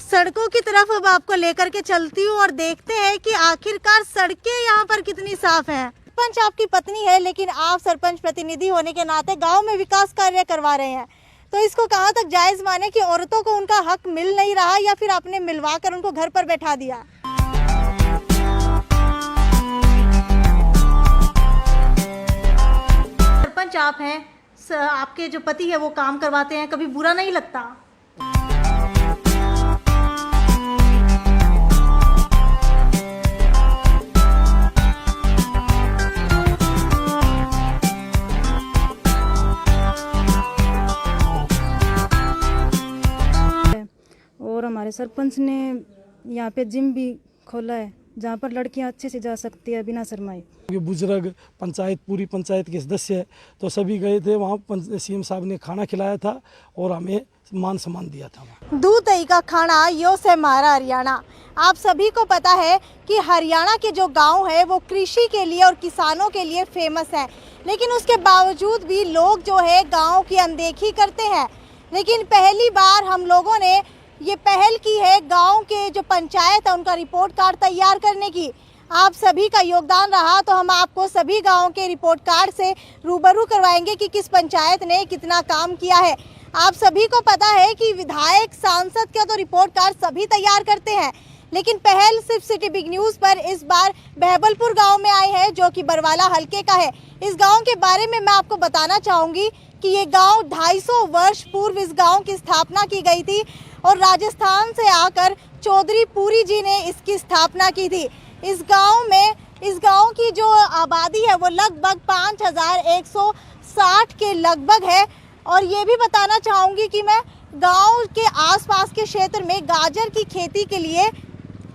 सड़कों की तरफ अब आपको लेकर के चलती हूँ और देखते हैं कि आखिरकार सड़कें यहाँ पर कितनी साफ हैं। सरपंच आपकी पत्नी है, लेकिन आप सरपंच प्रतिनिधि होने के नाते गांव में विकास कार्य करवा रहे हैं, तो इसको कहाँ तक जायज माने कि औरतों को उनका हक मिल नहीं रहा या फिर आपने मिलवा कर उनको घर पर बैठा दिया? सरपंच आप हैं, आपके जो पति है वो काम करवाते हैं, कभी बुरा नहीं लगता? और हमारे सरपंच ने यहाँ पे जिम भी खोला है जहाँ पर लड़कियाँ अच्छे से जा सकती है बिना शर्माए। बुजुर्ग पंचायत, पूरी पंचायत के सदस्य है, तो सभी गए थे वहाँ। सीएम साहब ने खाना खिलाया था और हमें मान सम्मान दिया था। दूध दही का खाना यो से हमारा हरियाणा। आप सभी को पता है कि हरियाणा के जो गांव है वो कृषि के लिए और किसानों के लिए फेमस है, लेकिन उसके बावजूद भी लोग जो है गाँव की अनदेखी करते हैं। लेकिन पहली बार हम लोगों ने ये पहल की है गांव के जो पंचायत है उनका रिपोर्ट कार्ड तैयार करने की। आप सभी का योगदान रहा, तो हम आपको सभी गांव के रिपोर्ट कार्ड से रूबरू करवाएंगे कि किस पंचायत ने कितना काम किया है। आप सभी को पता है कि विधायक, सांसद का तो रिपोर्ट कार्ड सभी तैयार करते हैं, लेकिन पहल सिर्फ सिटी बिग न्यूज़ पर इस बार बहबलपुर गाँव में आए हैं, जो कि बरवाला हल्के का है। इस गाँव के बारे में मैं आपको बताना चाहूँगी कि ये गाँव 250 वर्ष पूर्व इस गाँव की स्थापना की गई थी और राजस्थान से आकर चौधरी पुरी जी ने इसकी स्थापना की थी। इस गांव की जो आबादी है वो लगभग 5160 के लगभग है। और ये भी बताना चाहूँगी कि मैं गांव के आसपास के क्षेत्र में गाजर की खेती के लिए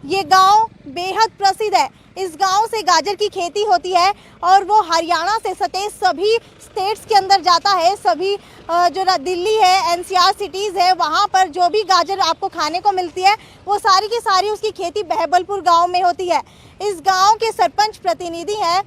ये गांव बेहद प्रसिद्ध है। इस गांव से गाजर की खेती होती है और वो हरियाणा से सटे सभी स्टेट्स के अंदर जाता है। सभी जो दिल्ली है, एनसीआर सिटीज़ है, वहाँ पर जो भी गाजर आपको खाने को मिलती है वो सारी की सारी उसकी खेती बहबलपुर गांव में होती है। इस गांव के सरपंच प्रतिनिधि हैं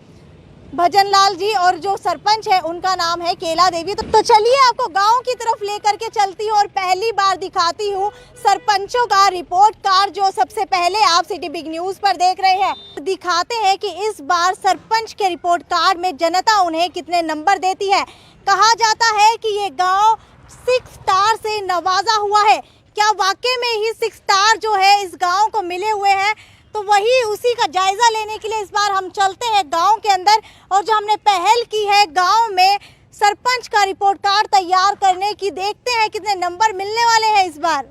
भजन लाल जी और जो सरपंच है उनका नाम है केला देवी। तो चलिए आपको गांव की तरफ लेकर के चलती हूँ और पहली बार दिखाती हूँ सरपंचों का रिपोर्ट कार्ड, जो सबसे पहले आप सिटी बिग न्यूज़ पर देख रहे हैं। दिखाते हैं कि इस बार सरपंच के रिपोर्ट कार्ड में जनता उन्हें कितने नंबर देती है। कहा जाता है कि ये गाँव 6 स्टार से नवाजा हुआ है। क्या वाकई में ही 6 स्टार जो है इस गाँव को मिले हुए हैं? तो वही उसी का जायजा लेने के लिए इस बार हम चलते हैं गांव के अंदर, और जो हमने पहल की है गांव में सरपंच का रिपोर्ट कार्ड तैयार करने की, देखते हैं कितने नंबर मिलने वाले हैं इस बार।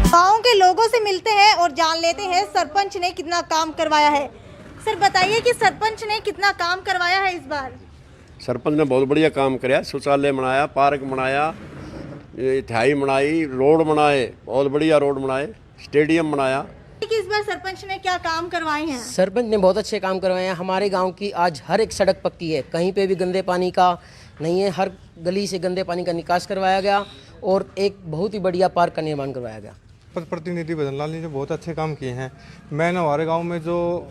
गांव के लोगों से मिलते हैं और जान लेते हैं सरपंच ने कितना काम करवाया है। सर बताइए कि सरपंच ने कितना काम करवाया है इस बार? सरपंच ने बहुत बढ़िया काम कराया। शौचालय बनाया, पार्क बनाया, मिठाई बनाई, रोड बनाए, बहुत बढ़िया रोड बनाए, स्टेडियम बनाया। कि इस बार सरपंच ने क्या काम करवाए हैं? सरपंच ने बहुत अच्छे काम करवाए हैं। हमारे गांव की आज हर एक सड़क पक्की है, कहीं पे भी गंदे पानी का नहीं है। हर गली से गंदे पानी का निकास करवाया गया और एक बहुत ही बढ़िया पार्क का निर्माण करवाया गया। प्रतिनिधि भजन लाल जी ने बहुत अच्छे काम किए हैं। मैंने हमारे गाँव में जो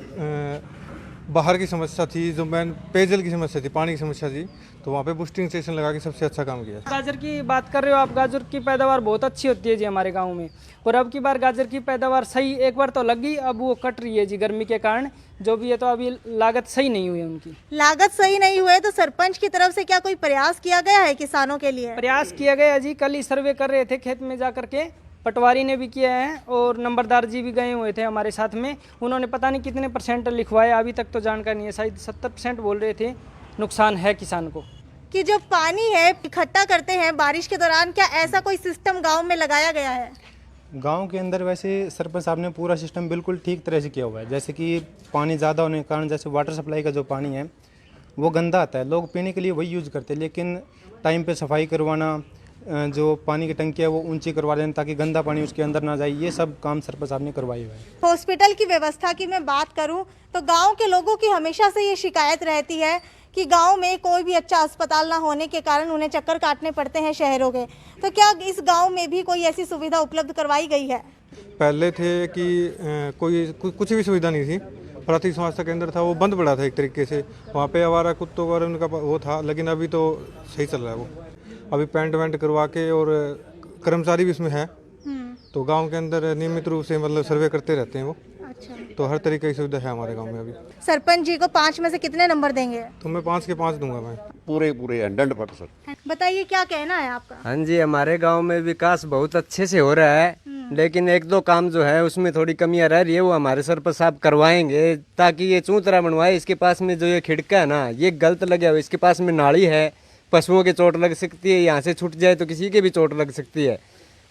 बाहर की समस्या थी, जो मैन पेयजल की समस्या थी, पानी की समस्या थी, तो वहाँ पे बूस्टिंग स्टेशन लगा के सबसे अच्छा काम किया। गाजर की बात कर रहे हो आप, गाजर की पैदावार बहुत अच्छी होती है जी हमारे गांव में। और अब की बार गाजर की पैदावार सही एक बार तो लगी, अब वो कट रही है जी गर्मी के कारण जो भी है। तो अभी लागत सही नहीं हुई है उनकी। लागत सही नहीं हुए तो सरपंच की तरफ से क्या कोई प्रयास किया गया है किसानों के लिए? प्रयास किया गया जी, कल ही सर्वे कर रहे थे खेत में जा करके, पटवारी ने भी किया है और नंबरदार जी भी गए हुए थे हमारे साथ में। उन्होंने पता नहीं कितने % लिखवाया, अभी तक तो जानकारी नहीं है, शायद 70% बोल रहे थे नुकसान है किसान को। कि जो पानी है इकट्ठा करते हैं बारिश के दौरान, क्या ऐसा कोई सिस्टम गांव में लगाया गया है? गांव के अंदर वैसे सरपंच साहब ने पूरा सिस्टम बिल्कुल ठीक तरह से किया हुआ है। जैसे कि पानी ज़्यादा होने के कारण जैसे वाटर सप्लाई का जो पानी है वो गंदा आता है, लोग पीने के लिए वही यूज़ करते हैं, लेकिन टाइम पे सफाई करवाना, जो पानी की टंकी है वो ऊंची करवा देना ताकि गंदा पानी उसके अंदर ना जाए, ये सब काम सरपंच साहब ने करवाई हुआ है। हॉस्पिटल की व्यवस्था की मैं बात करूं तो गांव के लोगों की हमेशा से ये शिकायत रहती है कि गांव में कोई भी अच्छा अस्पताल ना होने के कारण उन्हें चक्कर काटने पड़ते हैं शहरों के। तो क्या इस गांव में भी कोई ऐसी सुविधा उपलब्ध करवाई गई है? पहले थे कि कोई कुछ भी सुविधा नहीं थी, प्राथमिक स्वास्थ्य केंद्र था वो बंद पड़ा था एक तरीके से, वहाँ पे आवारा कुत्तों का उनका वो था, लेकिन अभी तो सही चल रहा है वो। अभी पेंट वेंट करवा के और कर्मचारी भी इसमें है, तो गांव के अंदर नियमित रूप से मतलब सर्वे करते रहते हैं वो। अच्छा, तो हर तरीके की सुविधा है हमारे गांव में अभी। सरपंच जी को 5 में से कितने नंबर देंगे? तो मैं 5 के 5 दूंगा मैं। पूरे 100%। बताइए क्या कहना है आपका? हाँ जी, हमारे गांव में विकास बहुत अच्छे से हो रहा है, लेकिन एक दो काम जो है उसमें थोड़ी कमियां रह रही है, वो हमारे सरपंच साहब करवाएंगे, ताकि ये चूतरा बनवाए। इसके पास में जो ये खिड़का है ना, ये गलत लगा हुआ, इसके पास में नाली है, पशुओं के चोट लग सकती है, यहाँ से छूट जाए तो किसी के भी चोट लग सकती है।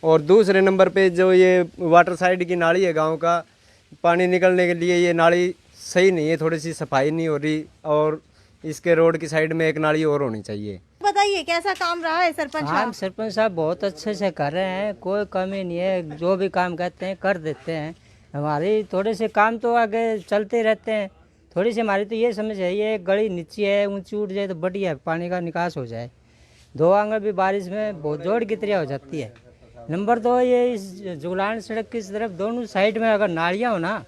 और दूसरे नंबर पे जो ये वाटर साइड की नाली है गाँव का, पानी निकलने के लिए ये नाली सही नहीं है, थोड़ी सी सफाई नहीं हो रही, और इसके रोड की साइड में एक नाली और होनी चाहिए। बताइए कैसा काम रहा है सरपंच हाँ, साहब? सरपंच साहब बहुत अच्छे से कर रहे हैं, कोई कमी नहीं है, जो भी काम कहते हैं कर देते हैं। हमारे थोड़े से काम तो आगे चलते रहते हैं, थोड़ी सी हमारी तो ये समझ है, ये गली नीची है, ऊंची उठ जाए तो बढ़िया है, पानी का निकास हो जाए। 2 आंगन भी बारिश में बहुत जोड़ की तरह हो जाती है। नंबर 2, ये इस जुगलान सड़क की तरफ दोनों साइड में अगर नालियाँ हो ना,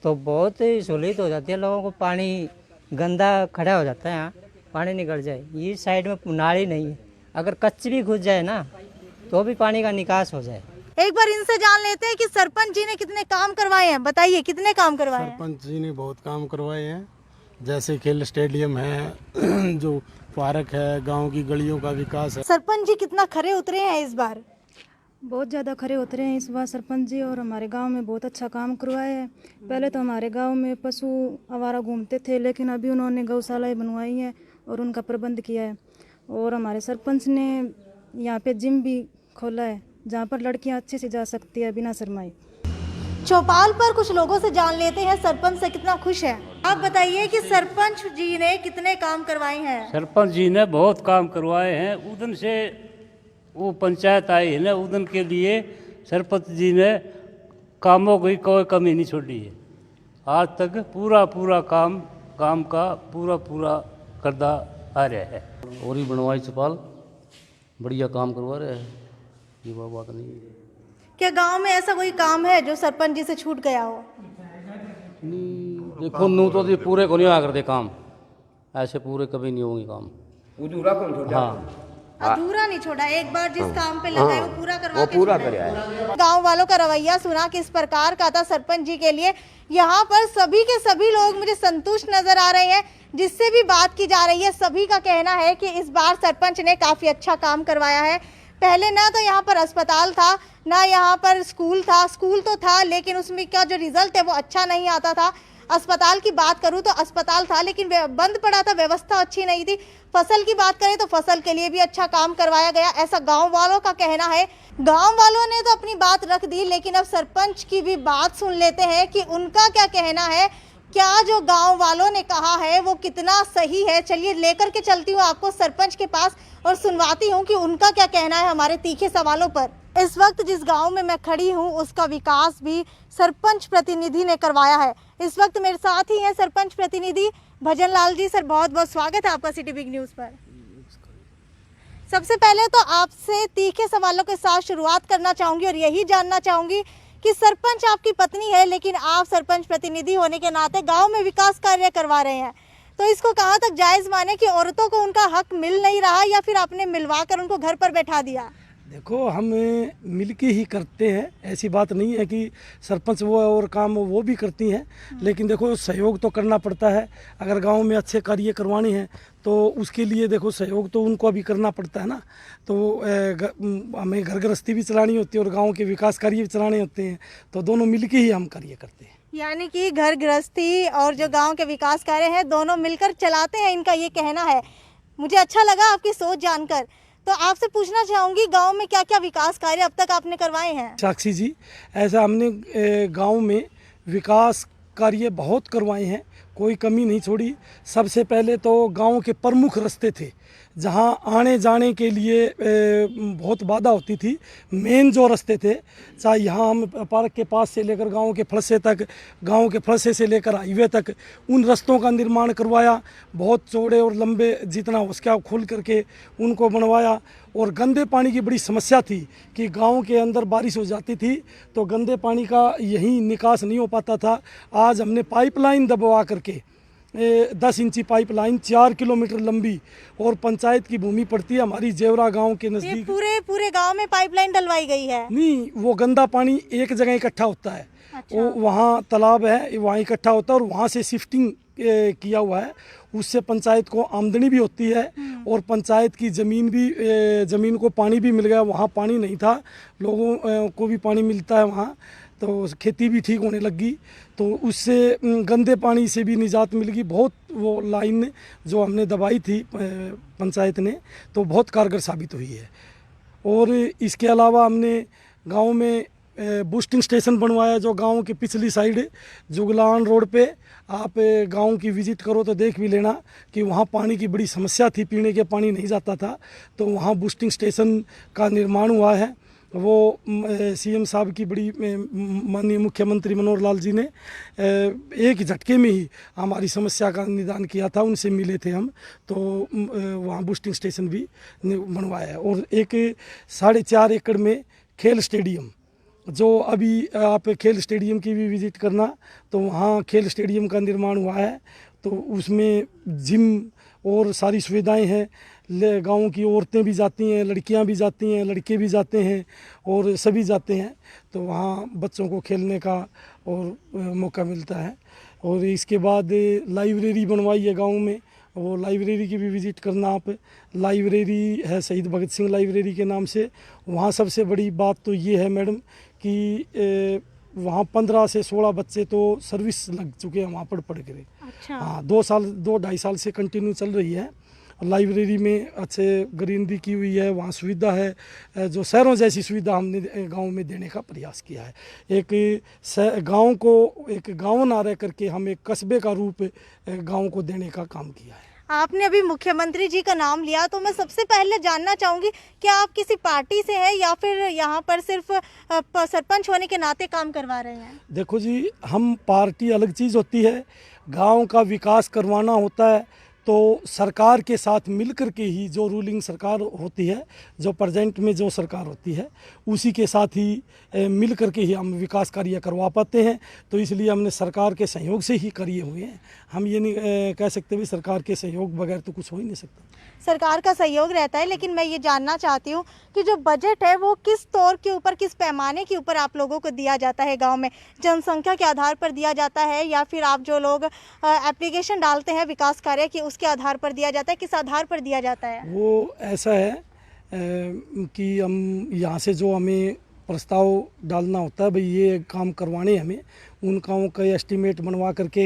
तो बहुत ही सहूलियत हो जाती है लोगों को। पानी गंदा खड़ा हो जाता है, यहाँ पानी निकल जाए। ये साइड में नाली नहीं है, अगर कच्ची भी घुस जाए ना तो भी पानी का निकास हो जाए। एक बार इनसे जान लेते हैं कि सरपंच जी ने कितने काम करवाए हैं। बताइए कितने काम करवाए हैं? सरपंच जी ने बहुत काम करवाए हैं, जैसे खेल स्टेडियम है, जो पार्क है, गांव की गलियों का विकास है। सरपंच जी कितना खरे उतरे हैं इस बार? बहुत ज़्यादा खरे उतरे हैं इस बार सरपंच जी, और हमारे गांव में बहुत अच्छा काम करवाया है। पहले तो हमारे गांव में पशु आवारा घूमते थे, लेकिन अभी उन्होंने गौशालाएँ बनवाई हैं और उनका प्रबंध किया है। और हमारे सरपंच ने यहाँ पे जिम भी खोला है, जहाँ पर लड़कियाँ अच्छे से जा सकती है बिना शर्माए। चौपाल पर कुछ लोगों से जान लेते हैं सरपंच से कितना खुश है। आप बताइए कि सरपंच जी ने कितने काम करवाए हैं? सरपंच जी ने बहुत काम करवाए हैं। उदन से वो पंचायत आई है ना, उदन के लिए सरपंच जी ने कामों की कोई कमी नहीं छोड़ी है। आज तक पूरा काम का पूरा करता आ रहा है। और ही बनवाई चौपाल, बढ़िया काम करवा रहे हैं, ये बात नहीं है। क्या गांव में ऐसा कोई काम है जो सरपंच जी से छूट गया हो? नहीं, देखो नू तो ये पूरे को नहीं आ करते काम, ऐसे पूरे कभी नहीं होंगे काम। हाँ, अधूरा नहीं छोड़ा, एक बार जिस काम पे लगा है वो पूरा करवा के पूरा छोड़ा कराया है। गांव वालों का रवैया सुना किस प्रकार का था सरपंच जी के लिए। यहाँ पर सभी के सभी लोग मुझे संतुष्ट नजर आ रहे हैं। जिससे भी बात की जा रही है, सभी का कहना है कि इस बार सरपंच ने काफी अच्छा काम करवाया है। पहले ना तो यहाँ पर अस्पताल था, ना यहाँ पर स्कूल था। स्कूल तो था, लेकिन उसमें का जो रिजल्ट है वो अच्छा नहीं आता था। अस्पताल की बात करूँ तो अस्पताल था, लेकिन बंद पड़ा था, व्यवस्था अच्छी नहीं थी। फसल की बात करें तो फसल के लिए भी अच्छा काम करवाया गया, ऐसा गांव वालों का कहना है। गांव वालों ने तो अपनी बात रख दी, लेकिन अब सरपंच की भी बात सुन लेते हैं कि उनका क्या कहना है। क्या जो गांव वालों ने कहा है वो कितना सही है? चलिए लेकर के चलती हूँ आपको सरपंच के पास और सुनवाती हूँ कि उनका क्या कहना है हमारे तीखे सवालों पर। इस वक्त जिस गांव में मैं खड़ी हूँ उसका विकास भी सरपंच प्रतिनिधि ने करवाया है। इस वक्त मेरे साथ ही हैं सरपंच प्रतिनिधि भजन लाल जी। सर, बहुत बहुत स्वागत है आपका सिटी बिग न्यूज़ पर। सबसे पहले तो आपसे तीखे सवालों के साथ शुरुआत करना चाहूँगी और यही जानना चाहूँगी कि सरपंच आपकी पत्नी है, लेकिन आप सरपंच प्रतिनिधि होने के नाते गांव में विकास कार्य करवा रहे हैं, तो इसको कहाँ तक जायज़ माने कि औरतों को उनका हक मिल नहीं रहा, या फिर आपने मिलवा कर उनको घर पर बैठा दिया? देखो, हम मिलके ही करते हैं, ऐसी बात नहीं है कि सरपंच वो और काम वो भी करती हैं, लेकिन देखो सहयोग तो करना पड़ता है। अगर गांव में अच्छे कार्य करवाने हैं तो उसके लिए देखो सहयोग तो उनको भी करना पड़ता है ना। तो हमें घर गृहस्थी भी चलानी होती है और गांव के विकास कार्य भी चलाने होते हैं, तो दोनों मिलके ही हम कार्य करते हैं। यानी कि घर गृहस्थी और जो गांव के विकास कार्य हैं दोनों मिलकर चलाते हैं, इनका ये कहना है। मुझे अच्छा लगा आपकी सोच जानकर। तो आपसे पूछना चाहूँगी, गांव में क्या क्या विकास कार्य अब तक आपने करवाए हैं? साक्षी जी, ऐसा हमने गांव में विकास कार्य बहुत करवाए हैं, कोई कमी नहीं छोड़ी। सबसे पहले तो गांव के प्रमुख रास्ते थे जहां आने जाने के लिए बहुत बाधा होती थी। मेन जो रास्ते थे, चाहे यहाँ हम पार्क के पास से लेकर गांव के फलसे तक, गांव के फलसे से लेकर हाईवे तक, उन रास्तों का निर्माण करवाया। बहुत चौड़े और लंबे जितना हो सका खोल करके उनको बनवाया। और गंदे पानी की बड़ी समस्या थी कि गांव के अंदर बारिश हो जाती थी तो गंदे पानी का यहीं निकास नहीं हो पाता था। आज हमने पाइपलाइन दबवा करके 10 इंची पाइपलाइन 4 किलोमीटर लंबी, और पंचायत की भूमि पड़ती है हमारी जेवरा गांव के नज़दीक। पूरे गांव में पाइपलाइन डलवाई गई है? नहीं, वो गंदा पानी एक जगह इकट्ठा होता है। अच्छा। वो वहाँ तालाब है, वहाँ इकट्ठा होता है और वहाँ से शिफ्टिंग किया हुआ है। उससे पंचायत को आमदनी भी होती है और पंचायत की ज़मीन को पानी भी मिल गया। वहाँ पानी नहीं था, लोगों को भी पानी मिलता है वहाँ, तो खेती भी ठीक होने लगी। तो उससे गंदे पानी से भी निजात मिल गई। बहुत वो लाइन जो हमने दबाई थी पंचायत ने, तो बहुत कारगर साबित हुई है। और इसके अलावा हमने गांव में बूस्टिंग स्टेशन बनवाया, जो गांव की पिछली साइड जुगलान रोड पे। आप गांव की विजिट करो तो देख भी लेना कि वहाँ पानी की बड़ी समस्या थी, पीने के पानी नहीं जाता था, तो वहाँ बूस्टिंग स्टेशन का निर्माण हुआ है। वो सीएम साहब की बड़ी माननीय मुख्यमंत्री मनोहर लाल जी ने एक झटके में ही हमारी समस्या का निदान किया था। उनसे मिले थे हम, तो वहाँ बूस्टिंग स्टेशन भी बनवाया है। और एक 4.5 एकड़ में खेल स्टेडियम, जो अभी आप खेल स्टेडियम की भी विजिट करना, तो वहाँ खेल स्टेडियम का निर्माण हुआ है। तो उसमें जिम और सारी सुविधाएं हैं। गांव की औरतें भी जाती हैं, लड़कियां भी जाती हैं, लड़के भी जाते हैं और सभी जाते हैं। तो वहाँ बच्चों को खेलने का और मौका मिलता है। और इसके बाद लाइब्रेरी बनवाई है गांव में, वो लाइब्रेरी की भी विज़िट करना आप। लाइब्रेरी है शहीद भगत सिंह लाइब्रेरी के नाम से। वहाँ सबसे बड़ी बात तो ये है मैडम कि वहाँ 15 से 16 बच्चे तो सर्विस लग चुके हैं वहाँ पढ़ के। अच्छा। हाँ, 2-2.5 साल से कंटिन्यू चल रही है। लाइब्रेरी में अच्छे ग्रीनरी की हुई है, वहाँ सुविधा है, जो शहरों जैसी सुविधा हमने गांव में देने का प्रयास किया है। एक गांव को एक गांव ना रह करके हम एक कस्बे का रूप गांव को देने का काम किया है। आपने अभी मुख्यमंत्री जी का नाम लिया, तो मैं सबसे पहले जानना चाहूँगी क्या आप किसी पार्टी से हैं या फिर यहाँ पर सिर्फ सरपंच होने के नाते काम करवा रहे हैं? देखो जी, हम पार्टी अलग चीज़ होती है, गांव का विकास करवाना होता है तो सरकार के साथ मिलकर के ही, जो रूलिंग सरकार होती है, जो प्रेजेंट में जो सरकार होती है, उसी के साथ ही मिल कर के ही हम विकास कार्य करवा पाते हैं। तो इसलिए हमने सरकार के सहयोग से ही किए हुए हैं। हम ये नहीं कह सकते भी सरकार के सहयोग बगैर तो कुछ हो ही नहीं सकता। सरकार का सहयोग रहता है, लेकिन मैं ये जानना चाहती हूँ कि जो बजट है वो किस तौर के ऊपर, किस पैमाने के ऊपर आप लोगों को दिया जाता है गांव में? जनसंख्या के आधार पर दिया जाता है या फिर आप जो लोग एप्लीकेशन डालते हैं विकास कार्य की उसके आधार पर दिया जाता है? किस आधार पर दिया जाता है? वो ऐसा है कि हम यहाँ से जो हमें प्रस्ताव डालना होता है, भाई ये काम करवाने हमें, उन कामों का एस्टीमेट बनवा करके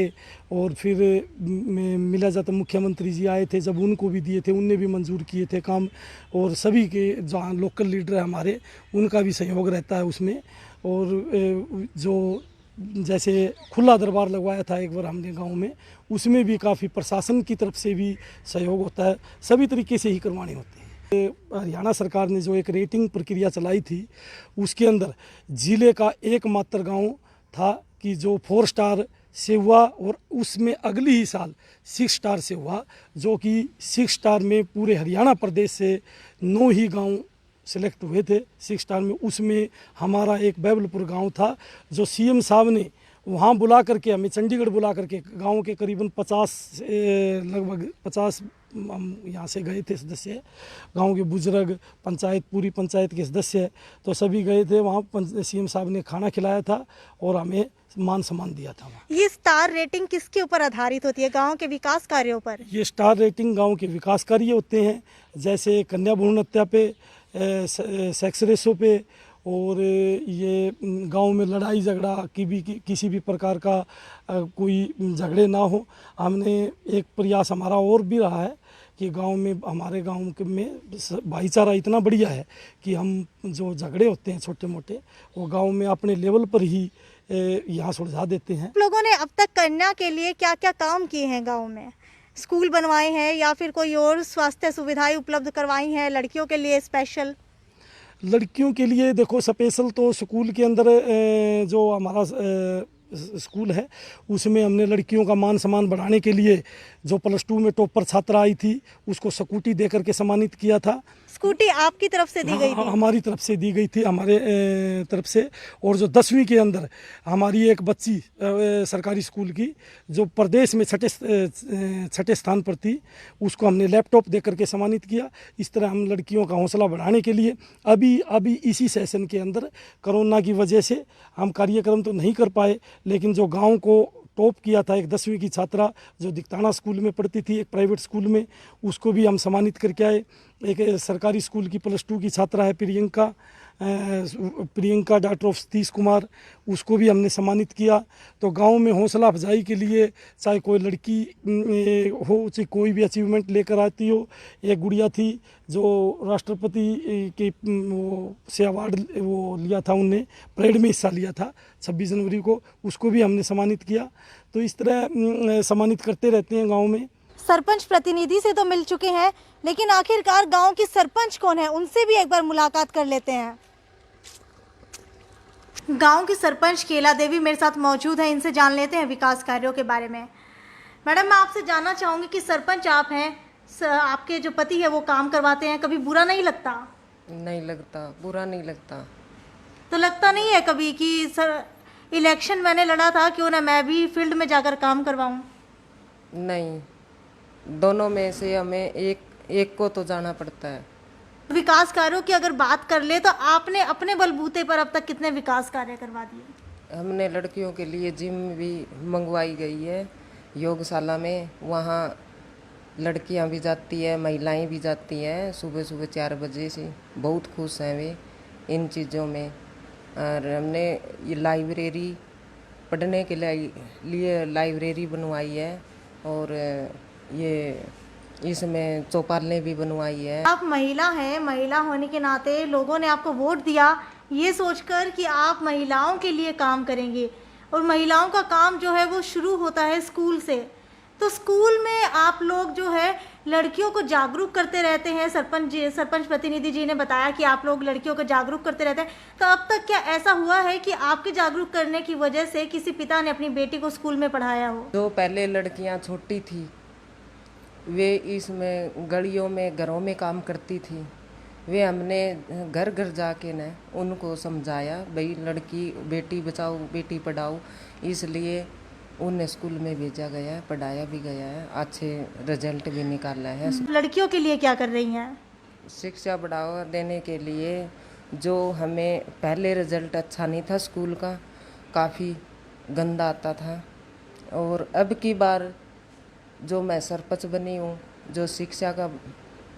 और फिर मिला जाता। मुख्यमंत्री जी आए थे, जब उनको भी दिए थे, उनने भी मंजूर किए थे काम, और सभी के जहाँ लोकल लीडर है हमारे, उनका भी सहयोग रहता है उसमें। और जो जैसे खुला दरबार लगवाया था एक बार हमने गांव में, उसमें भी काफ़ी प्रशासन की तरफ से भी सहयोग होता है। सभी तरीके से ही करवाने होते हैं। हरियाणा सरकार ने जो एक रेटिंग प्रक्रिया चलाई थी, उसके अंदर ज़िले का एकमात्र गांव था कि जो 4 स्टार से हुआ, और उसमें अगली ही साल 6 स्टार से हुआ, जो कि 6 स्टार में पूरे हरियाणा प्रदेश से 9 ही गांव सिलेक्ट हुए थे 6 स्टार में। उसमें हमारा एक बैबलपुर गांव था, जो सीएम साहब ने वहाँ बुला करके, हमें चंडीगढ़ बुला करके, गांव के करीबन 50 लगभग 50 हम यहाँ से गए थे सदस्य, गांव के बुजुर्ग, पंचायत, पूरी पंचायत के सदस्य, तो सभी गए थे वहाँ। सीएम साहब ने खाना खिलाया था और हमें मान सम्मान दिया था। ये स्टार रेटिंग किसके ऊपर आधारित होती है? गांव के विकास कार्यों पर? ये स्टार रेटिंग गांव के विकास कार्य होते हैं, जैसे कन्या भ्रूण हत्या पे, सेक्स रेशो पे, और ये गांव में लड़ाई झगड़ा की भी किसी भी प्रकार का कोई झगड़े ना हो। हमने एक प्रयास हमारा और भी रहा है कि गांव में, हमारे गांव में भाईचारा इतना बढ़िया है कि हम जो झगड़े होते हैं छोटे मोटे, वो गांव में अपने लेवल पर ही यहाँ सुलझा देते हैं। आप लोगों ने अब तक कन्या के लिए क्या क्या काम किए हैं गांव में? स्कूल बनवाए हैं या फिर कोई और स्वास्थ्य सुविधाएं उपलब्ध करवाई हैं लड़कियों के लिए स्पेशल? लड़कियों के लिए देखो स्पेशल तो स्कूल के अंदर जो हमारा स्कूल है उसमें हमने लड़कियों का मान सम्मान बढ़ाने के लिए जो +2 में टॉपर छात्रा आई थी उसको स्कूटी दे करके सम्मानित किया था। स्कूटी आपकी तरफ से दी गई थी? हमारी तरफ से दी गई थी, हमारे तरफ से। और जो 10वीं के अंदर हमारी एक बच्ची सरकारी स्कूल की जो प्रदेश में छठे स्थान पर थी उसको हमने लैपटॉप दे करके सम्मानित किया। इस तरह हम लड़कियों का हौसला बढ़ाने के लिए अभी इसी सेशन के अंदर कोरोना की वजह से हम कार्यक्रम तो नहीं कर पाए, लेकिन जो गाँव को टॉप किया था एक 10वीं की छात्रा जो दिक्ताना स्कूल में पढ़ती थी, एक प्राइवेट स्कूल में, उसको भी हम सम्मानित करके आए। एक सरकारी स्कूल की +2 की छात्रा है प्रियंका डॉक्टर ऑफ सतीश कुमार, उसको भी हमने सम्मानित किया। तो गांव में हौसला अफजाई के लिए चाहे कोई लड़की हो चाहे कोई भी अचीवमेंट लेकर आती हो। एक गुड़िया थी जो राष्ट्रपति के से अवार्ड वो लिया था, उनने परेड में हिस्सा लिया था 26 जनवरी को, उसको भी हमने सम्मानित किया। तो इस तरह सम्मानित करते रहते हैं गाँव में। सरपंच प्रतिनिधि से तो मिल चुके हैं, लेकिन आखिरकार गांव की सरपंच कौन है उनसे भी एक बार मुलाकात कर लेते हैं। गांव की सरपंच केला देवी मेरे साथ मौजूद है, इनसे जान लेते हैं विकास कार्यों के बारे में। मैडम, मैं आपसे जानना चाहूँगी कि सरपंच आप हैं, आपके जो पति है वो काम करवाते हैं, कभी बुरा नहीं लगता? नहीं लगता, बुरा नहीं लगता। तो लगता नहीं है कभी कि सर इलेक्शन मैंने लड़ा था, क्यों ना मैं भी फील्ड में जाकर काम करवाऊँ? नहीं, दोनों में से हमें एक को तो जाना पड़ता है। विकास कार्यों की अगर बात कर ले तो आपने अपने बलबूते पर अब तक कितने विकास कार्य करवा दिए? हमने लड़कियों के लिए जिम भी मंगवाई गई है योगशाला में, वहाँ लड़कियाँ भी जाती है, महिलाएं भी जाती हैं सुबह सुबह 4 बजे से। बहुत खुश हैं वे इन चीज़ों में। और हमने ये लाइब्रेरी पढ़ने के लिए लाइब्रेरी बनवाई है, और ये इसमें चौपालें भी बनवाई है। आप महिला हैं, महिला होने के नाते लोगों ने आपको वोट दिया ये सोचकर कि आप महिलाओं के लिए काम करेंगे, और महिलाओं का काम जो है वो शुरू होता है स्कूल से। तो स्कूल में आप लोग जो है लड़कियों को जागरूक करते रहते हैं। सरपंच प्रतिनिधि जी ने बताया कि आप लोग लड़कियों को जागरूक करते रहते हैं। तो अब तक क्या ऐसा हुआ है कि आपके जागरूक करने की वजह से किसी पिता ने अपनी बेटी को स्कूल में पढ़ाया हो? जो पहले लड़कियां छोटी थी वे इसमें गलियों में घरों में काम करती थी, वे हमने घर घर जाके न उनको समझाया भाई लड़की बेटी बचाओ बेटी पढ़ाओ, इसलिए उन्हें स्कूल में भेजा गया है, पढ़ाया भी गया है, अच्छे रिजल्ट भी निकाला है। लड़कियों के लिए क्या कर रही हैं? शिक्षा बढ़ावा देने के लिए जो हमें पहले रिजल्ट अच्छा नहीं था स्कूल का, काफ़ी गंदा आता था, और अब की बार जो मैं सरपंच बनी हूँ, जो शिक्षा का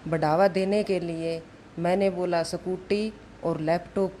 बढ़ावा देने के लिए मैंने बोला स्कूटी और लैपटॉप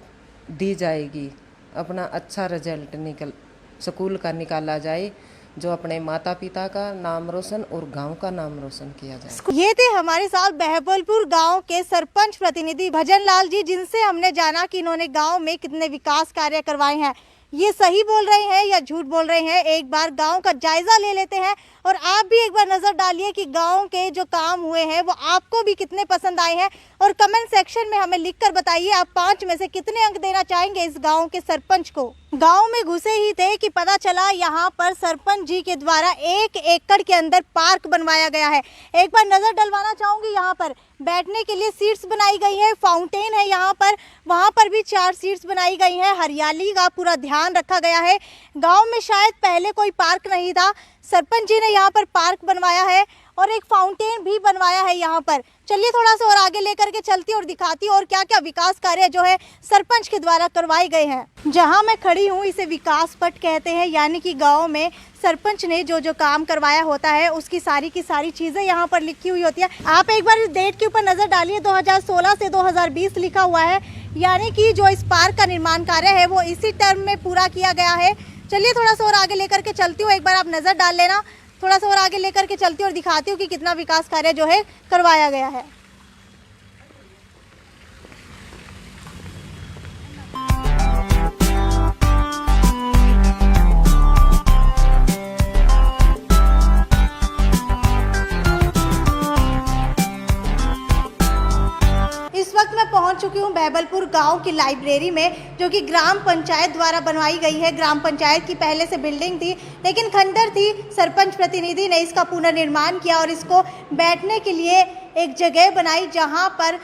दी जाएगी, अपना अच्छा रिजल्ट स्कूल का निकाला जाए, जो अपने माता पिता का नाम रोशन और गांव का नाम रोशन किया जाए। ये थे हमारे साथ बहबलपुर गांव के सरपंच प्रतिनिधि भजन लाल जी, जिनसे हमने जाना कि इन्होंने गांव में कितने विकास कार्य करवाए हैं। ये सही बोल रहे हैं या झूठ बोल रहे हैं, एक बार गांव का जायजा ले लेते हैं, और आप भी एक बार नजर डालिए कि गांव के जो काम हुए हैं वो आपको भी कितने पसंद आए हैं, और कमेंट सेक्शन में हमें लिखकर बताइए आप 5 में से कितने अंक देना चाहेंगे इस गांव के सरपंच को। गांव में घुसे ही थे कि पता चला यहाँ पर सरपंच जी के द्वारा 1 एकड़ के अंदर पार्क बनवाया गया है। एक बार नजर डलवाना चाहूंगी, यहाँ पर बैठने के लिए सीट्स बनाई गई है, फाउंटेन है यहाँ पर, वहाँ पर भी 4 सीट्स बनाई गई हैं, हरियाली का पूरा ध्यान रखा गया है। गाँव में शायद पहले कोई पार्क नहीं था, सरपंच जी ने यहाँ पर पार्क बनवाया है, और एक फाउंटेन भी बनवाया है यहाँ पर। चलिए थोड़ा सा और आगे लेकर के चलती और दिखाती और क्या क्या विकास कार्य जो है सरपंच के द्वारा करवाए गए हैं। जहाँ मैं खड़ी हूँ इसे विकास पट कहते हैं, यानी कि गांव में सरपंच ने जो जो काम करवाया होता है उसकी सारी की सारी चीजें यहाँ पर लिखी हुई होती है। आप एक बार इस डेट के ऊपर नजर डालिए, 2016 से 2020 लिखा हुआ है, यानी कि जो इस पार्क का निर्माण कार्य है वो इसी टर्म में पूरा किया गया है। चलिए थोड़ा सा और आगे लेकर के चलती हूँ, एक बार आप नजर डाल लेना, थोड़ा सा और आगे लेकर के चलती हूँ और दिखाती हूँ कि कितना विकास कार्य जो है करवाया गया है। बहबलपुर गांव की लाइब्रेरी में, जो कि ग्राम पंचायत द्वारा बनवाई गई है। ग्राम पंचायत की पहले से बिल्डिंग थी लेकिन खंडर थी। सरपंच प्रतिनिधि ने इसका पुनर्निर्माण किया और इसको बैठने के लिए एक जगह बनाई जहां पर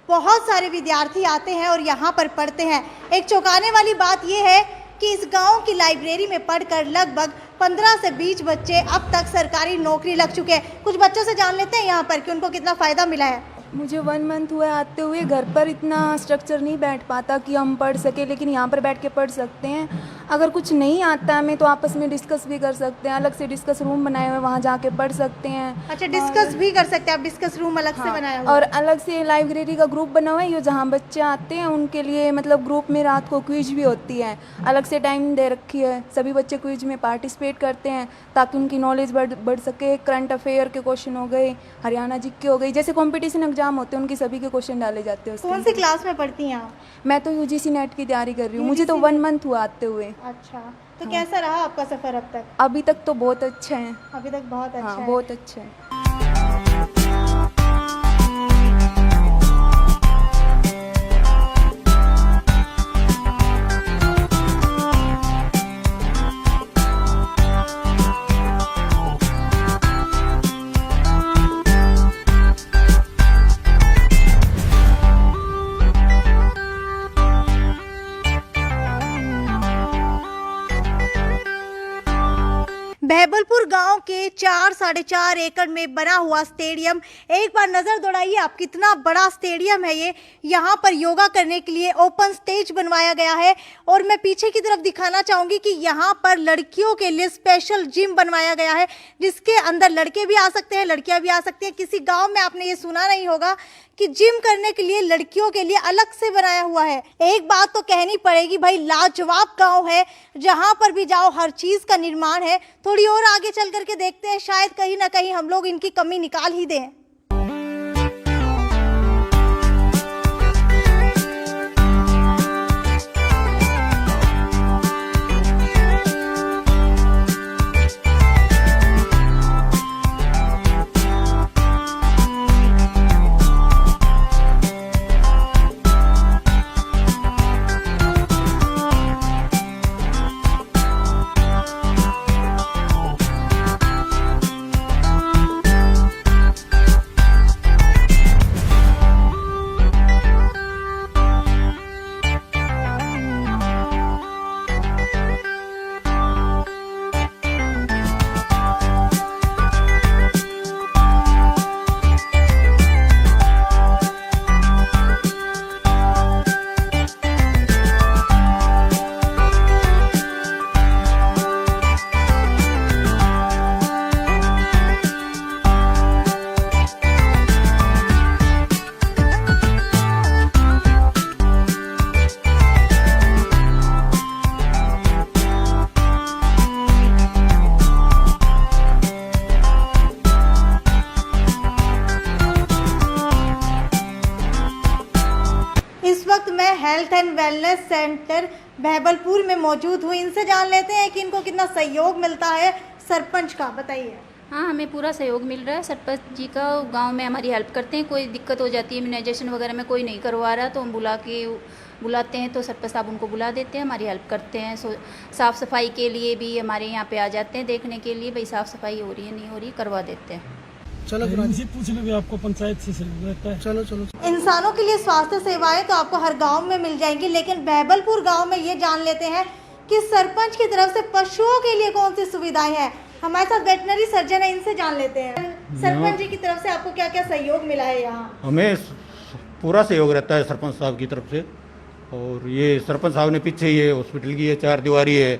बहुत सारे विद्यार्थी आते हैं और यहां पर पढ़ते हैं। एक चौंकाने वाली बात यह है कि इस गांव की लाइब्रेरी में पढ़कर लगभग 15 से 20 बच्चे अब तक सरकारी नौकरी लग चुके हैं। कुछ बच्चों से जान लेते हैं यहाँ पर कि उनको कितना फ़ायदा मिला है। मुझे 1 मंथ हुआ आते हुए। घर पर इतना स्ट्रक्चर नहीं बैठ पाता कि हम पढ़ सके, लेकिन यहाँ पर बैठ के पढ़ सकते हैं। अगर कुछ नहीं आता हमें तो आपस में डिस्कस भी कर सकते हैं। अलग से डिस्कस रूम बनाए हुए, वहाँ जाके पढ़ सकते हैं। अच्छा, डिस्कस भी कर सकते हैं आप? डिस्कस रूम अलग से बनाया हुआ और अलग से लाइब्रेरी का ग्रुप बना हुआ है, ये जहाँ बच्चे आते हैं उनके लिए मतलब ग्रुप में रात को क्विज भी होती है। अलग से टाइम दे रखी है, सभी बच्चे क्विज में पार्टिसिपेट करते हैं ताकि उनकी नॉलेज बढ़ सके। करंट अफेयर के क्वेश्चन हो गए, हरियाणा जी के हो गए, जैसे कॉम्पिटिशन एग्जाम होते हैं उनकी सभी के क्वेश्चन डाले जाते हैं। कौन सी क्लास में पढ़ती हैं आप? मैं तो यूजीसी नेट की तैयारी कर रही हूँ। मुझे तो 1 मंथ हुआ आते हुए। अच्छा, तो कैसा रहा आपका सफर अब तक? अभी तक तो बहुत अच्छा है। अभी तक बहुत अच्छा है। बहुत अच्छा है। बहबलपुर गांव के 4-4.5 एकड़ में बना हुआ स्टेडियम, एक बार नज़र दौड़ाइए आप, कितना बड़ा स्टेडियम है ये। यहाँ पर योगा करने के लिए ओपन स्टेज बनवाया गया है और मैं पीछे की तरफ दिखाना चाहूँगी कि यहाँ पर लड़कियों के लिए स्पेशल जिम बनवाया गया है, जिसके अंदर लड़के भी आ सकते हैं, लड़कियाँ भी आ सकती हैं। किसी गाँव में आपने ये सुना नहीं होगा कि जिम करने के लिए लड़कियों के लिए अलग से बनाया हुआ है। एक बात तो कहनी पड़ेगी भाई, लाजवाब गांव है। जहां पर भी जाओ हर चीज का निर्माण है। थोड़ी और आगे चल करके देखते हैं, शायद कहीं ना कहीं हम लोग इनकी कमी निकाल ही दें। Health and wellness centre Bahbalpur में मौजूद हूँ। इनसे जान लेते हैं कि इनको कितना सहयोग मिलता है सरपंच का, बताइए। हाँ, हमें पूरा सहयोग मिल रहा है। सरपंच जी का गांव में हमारी हेल्प करते हैं। कोई दिक्कत हो जाती है, इम्यूनाइजेशन वगैरह में कोई नहीं करवा रहा तो हम बुलाते हैं तो सरपंच साहब उनको बुला देते हैं, हमारी हेल्प करते हैं। साफ़ सफाई के लिए भी हमारे यहाँ पे आ जाते हैं देखने के लिए, भाई साफ़ सफाई हो रही है नहीं हो रही, करवा देते हैं। चलो इनसे पूछ लो, आपको पंचायत से रहता है। चलो चलो। इंसानों के लिए स्वास्थ्य सेवाएं तो आपको हर गांव में मिल जाएंगी, लेकिन बहबलपुर गांव में ये जान लेते हैं कि सरपंच की तरफ से पशुओं के लिए कौन सी सुविधाएं हैं। हमारे साथ वेटनरी सर्जन है, इनसे जान लेते हैं। सरपंच जी की तरफ से आपको क्या क्या सहयोग मिला है यहाँ? हमें पूरा सहयोग रहता है सरपंच साहब की तरफ से। और ये सरपंच साहब ने पीछे ये हॉस्पिटल की ये 4 दीवारी है,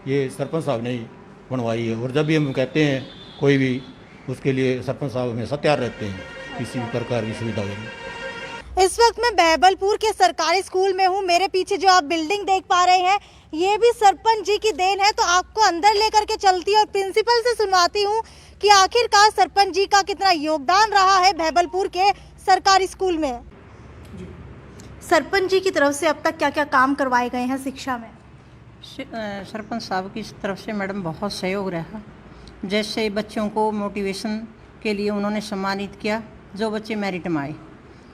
ये सरपंच साहब ने ही बनवाई है। और जब भी हम कहते हैं कोई भी, उसके लिए सरपंच साहब हमेशा तैयार रहते हैं किसी भी प्रकार की सुविधा के लिए। इस वक्त मैं बहबलपुर के सरकारी स्कूल में हूँ। मेरे पीछे जो आप बिल्डिंग देख पा रहे हैं, ये भी सरपंच जी की देन है। तो आपको अंदर लेकर के चलती और प्रिंसिपल से सुनवाती हूँ कि आखिरकार सरपंच जी का कितना योगदान रहा है बहबलपुर के सरकारी स्कूल में। सरपंच जी की तरफ से अब तक क्या क्या काम करवाए गए हैं शिक्षा में? सरपंच साहब की तरफ से मैडम बहुत सहयोग रहा। जैसे बच्चों को मोटिवेशन के लिए उन्होंने सम्मानित किया, जो बच्चे मेरिट में आए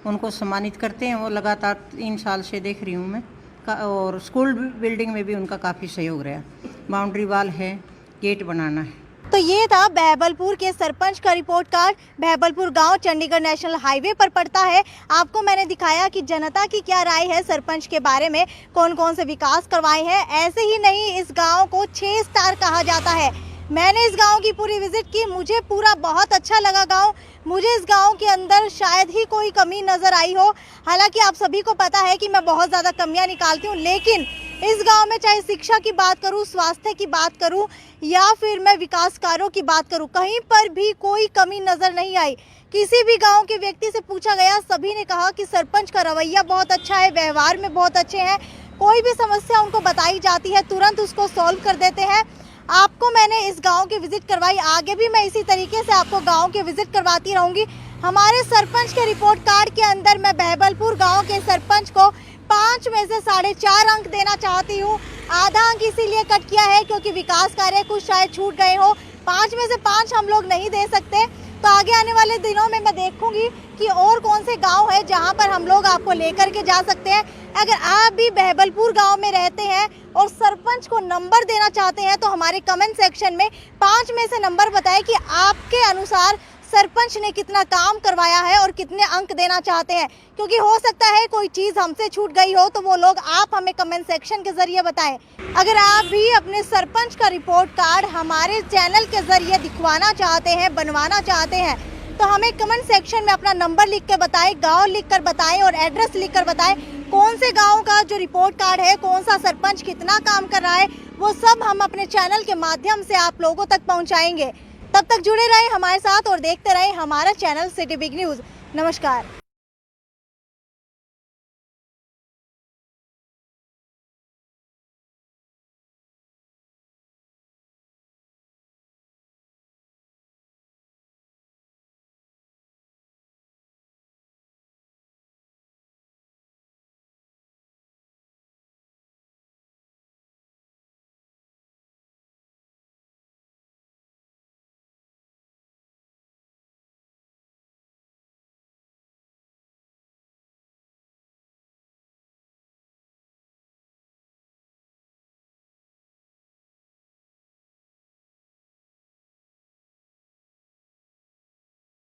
उनको सम्मानित करते हैं। वो लगातार 3 साल से देख रही हूँ मैं और स्कूल बिल्डिंग में भी उनका काफ़ी सहयोग रहा। बाउंड्री वॉल है, गेट बनाना है। तो ये था बहबलपुर के सरपंच का रिपोर्ट कार्ड। बहबलपुर गांव चंडीगढ़ नेशनल हाईवे पर पड़ता है। आपको मैंने दिखाया कि जनता की क्या राय है सरपंच के बारे में, कौन कौन से विकास करवाए हैं। ऐसे ही नहीं, इस गांव को 6 स्टार कहा जाता है। मैंने इस गांव की पूरी विजिट की, मुझे पूरा बहुत अच्छा लगा गांव। मुझे इस गांव के अंदर शायद ही कोई कमी नज़र आई हो। हालांकि आप सभी को पता है कि मैं बहुत ज़्यादा कमियां निकालती हूं, लेकिन इस गांव में चाहे शिक्षा की बात करूं, स्वास्थ्य की बात करूं या फिर मैं विकास कार्यों की बात करूं, कहीं पर भी कोई कमी नज़र नहीं आई। किसी भी गांव के व्यक्ति से पूछा गया, सभी ने कहा कि सरपंच का रवैया बहुत अच्छा है, व्यवहार में बहुत अच्छे हैं। कोई भी समस्या उनको बताई जाती है, तुरंत उसको सॉल्व कर देते हैं। आपको मैंने इस गांव की विजिट करवाई, आगे भी मैं इसी तरीके से आपको गांव की विजिट करवाती रहूंगी। हमारे सरपंच के रिपोर्ट कार्ड के अंदर मैं बहबलपुर गांव के सरपंच को 5 में से 4.5 अंक देना चाहती हूँ। आधा अंक इसीलिए कट किया है क्योंकि विकास कार्य कुछ शायद छूट गए हो। 5 में से 5 हम लोग नहीं दे सकते। तो आगे आने वाले दिनों में मैं देखूंगी कि और कौन से गांव है जहां पर हम लोग आपको लेकर के जा सकते हैं। अगर आप भी बहबलपुर गांव में रहते हैं और सरपंच को नंबर देना चाहते हैं तो हमारे कमेंट सेक्शन में 5 में से नंबर बताएं कि आपके अनुसार सरपंच ने कितना काम करवाया है और कितने अंक देना चाहते हैं। क्योंकि हो सकता है कोई चीज़ हमसे छूट गई हो, तो वो लोग आप हमें कमेंट सेक्शन के जरिए बताएं। अगर आप भी अपने सरपंच का रिपोर्ट कार्ड हमारे चैनल के जरिए दिखवाना चाहते हैं, बनवाना चाहते हैं, तो हमें कमेंट सेक्शन में अपना नंबर लिख के बताएं, गाँव लिख कर बताएं और एड्रेस लिख कर बताएं। कौन से गाँव का जो रिपोर्ट कार्ड है, कौन सा सरपंच कितना काम कर रहा है, वो सब हम अपने चैनल के माध्यम से आप लोगों तक पहुँचाएंगे। तब तक जुड़े रहें हमारे साथ और देखते रहें हमारा चैनल सिटी बिग न्यूज़। नमस्कार।